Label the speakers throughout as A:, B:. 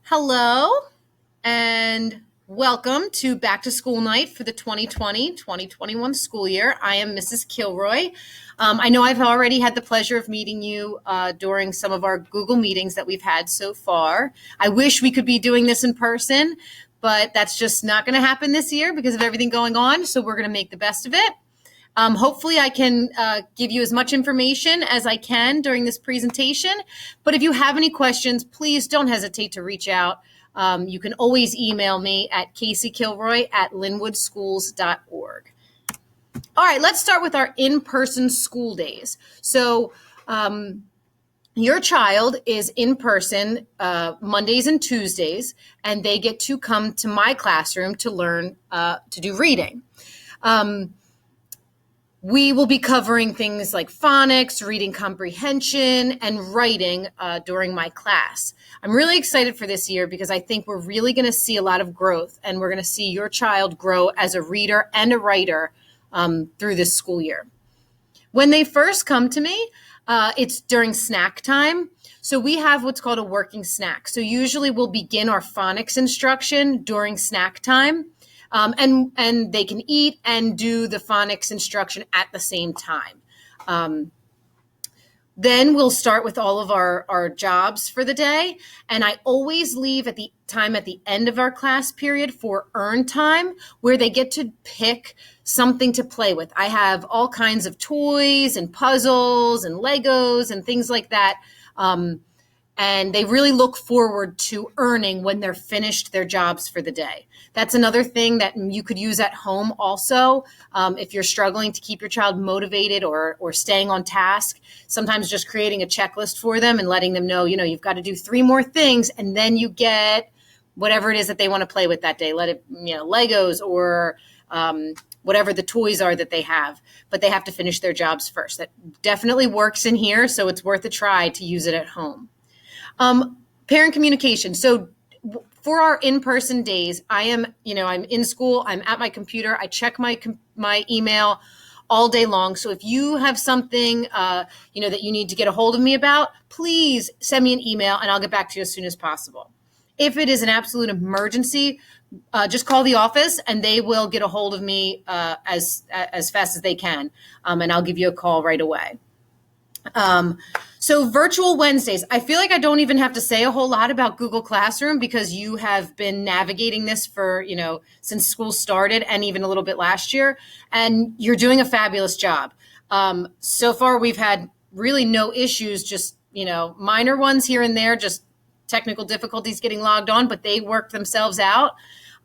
A: Hello and welcome to Back to School Night for the 2020-2021 school year. I am Mrs. Kilroy. I know I've already had the pleasure of meeting you during some of our Google meetings that we've had so far. I wish we could be doing this in person, but that's just not going to happen this year because of everything going on. So we're going to make the best of it. Hopefully I can give you as much information as I can during this presentation. But if you have any questions, please don't hesitate to reach out. You can always email me at caseykilroy@linwoodschools.org. All right, let's start with our in-person school days. So your child is in person Mondays and Tuesdays, and they get to come to my classroom to learn to do reading. We will be covering things like phonics, reading comprehension, and writing during my class. I'm really excited for this year because I think we're really going to see a lot of growth, and we're going to see your child grow as a reader and a writer through this school year. When they first come to me, it's during snack time. So we have what's called a working snack. So usually we'll begin our phonics instruction during snack time. And they can eat and do the phonics instruction at the same time. Then we'll start with all of our jobs for the day. And I always leave at the end of our class period for earn time, where they get to pick something to play with. I have all kinds of toys and puzzles and Legos and things like that. And they really look forward to earning when they're finished their jobs for the day. That's another thing that you could use at home also. If you're struggling to keep your child motivated or staying on task, sometimes just creating a checklist for them and letting them know, you've got to do 3 more things and then you get whatever it is that they want to play with that day. Let it, Legos or whatever the toys are that they have, but they have to finish their jobs first. That definitely works in here, so it's worth a try to use it at home. Parent communication. So for our in-person days, I'm in school, I'm at my computer, I check my email all day long. So if you have something, that you need to get a hold of me about, please send me an email and I'll get back to you as soon as possible. If it is an absolute emergency, just call the office and they will get a hold of me as fast as they can. And I'll give you a call right away. So virtual Wednesdays, I feel like I don't even have to say a whole lot about Google Classroom because you have been navigating this for, since school started and even a little bit last year, and you're doing a fabulous job. So far, we've had really no issues, just, minor ones here and there, just technical difficulties getting logged on, but they work themselves out.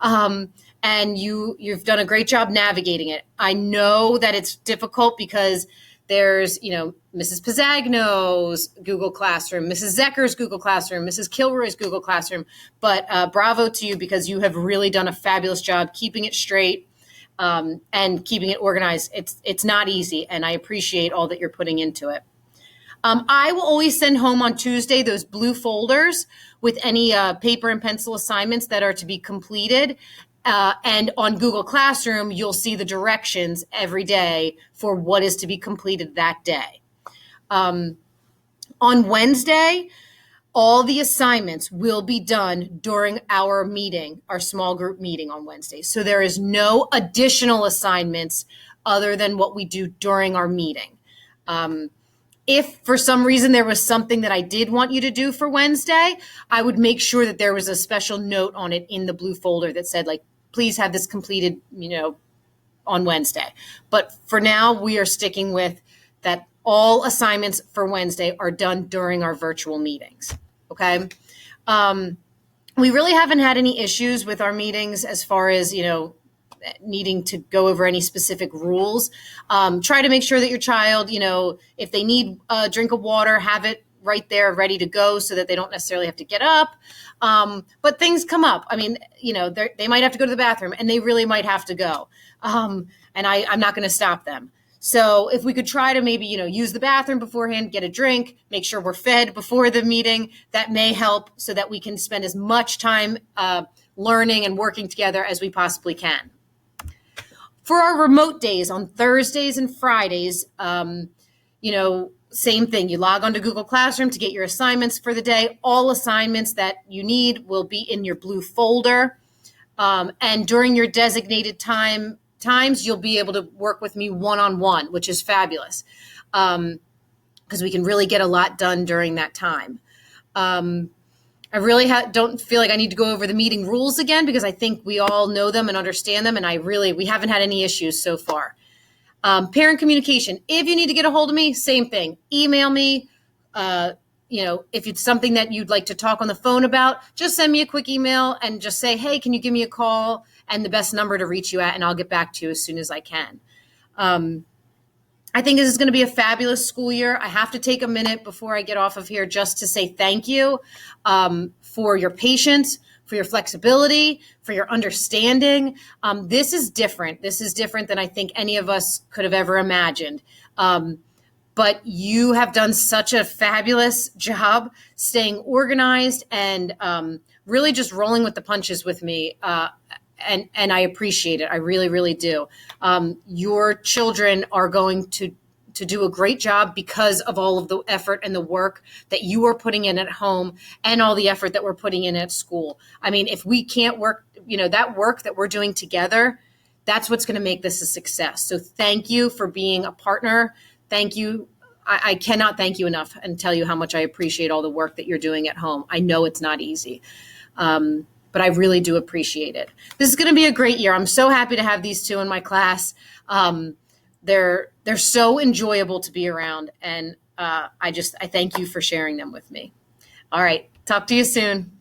A: And you've done a great job navigating it. I know that it's difficult because there's, Mrs. Pizzagno's Google Classroom, Mrs. Zecker's Google Classroom, Mrs. Kilroy's Google Classroom. But bravo to you because you have really done a fabulous job keeping it straight and keeping it organized. It's not easy, and I appreciate all that you're putting into it. I will always send home on Tuesday those blue folders with any paper and pencil assignments that are to be completed. And on Google Classroom, you'll see the directions every day for what is to be completed that day. On Wednesday, all the assignments will be done during our meeting, our small group meeting on Wednesday. So there is no additional assignments other than what we do during our meeting. If for some reason there was something that I did want you to do for Wednesday, I would make sure that there was a special note on it in the blue folder that said, please have this completed, on Wednesday. But for now, we are sticking with that all assignments for Wednesday are done during our virtual meetings. Okay. We really haven't had any issues with our meetings as far as, needing to go over any specific rules. Try to make sure that your child, if they need a drink of water, have it right there ready to go so that they don't necessarily have to get up. But things come up. I mean, they might have to go to the bathroom and they really might have to go. And I'm not going to stop them. So if we could try to maybe, use the bathroom beforehand, get a drink, make sure we're fed before the meeting, that may help so that we can spend as much time learning and working together as we possibly can. For our remote days on Thursdays and Fridays, same thing. You log onto Google Classroom to get your assignments for the day. All assignments that you need will be in your blue folder. And during your designated times, you'll be able to work with me one-on-one, which is fabulous, because we can really get a lot done during that time. I really don't feel like I need to go over the meeting rules again, because I think we all know them and understand them, and we haven't had any issues so far. Parent communication. If you need to get a hold of me, same thing. Email me. If it's something that you'd like to talk on the phone about, just send me a quick email and just say, hey, can you give me a call and the best number to reach you at, and I'll get back to you as soon as I can. I think this is going to be a fabulous school year. I have to take a minute before I get off of here just to say thank you for your patience, for your flexibility, for your understanding. This is different. This is different than I think any of us could have ever imagined. But you have done such a fabulous job staying organized and really just rolling with the punches with me. And I appreciate it. I really, really do. Your children are going to do a great job because of all of the effort and the work that you are putting in at home and all the effort that we're putting in at school. I mean, if we can't work, that work that we're doing together, that's what's going to make this a success. So thank you for being a partner. Thank you. I cannot thank you enough and tell you how much I appreciate all the work that you're doing at home. I know it's not easy. But I really do appreciate it. This is going to be a great year. I'm so happy to have these two in my class. They're so enjoyable to be around, and I thank you for sharing them with me. All right, talk to you soon.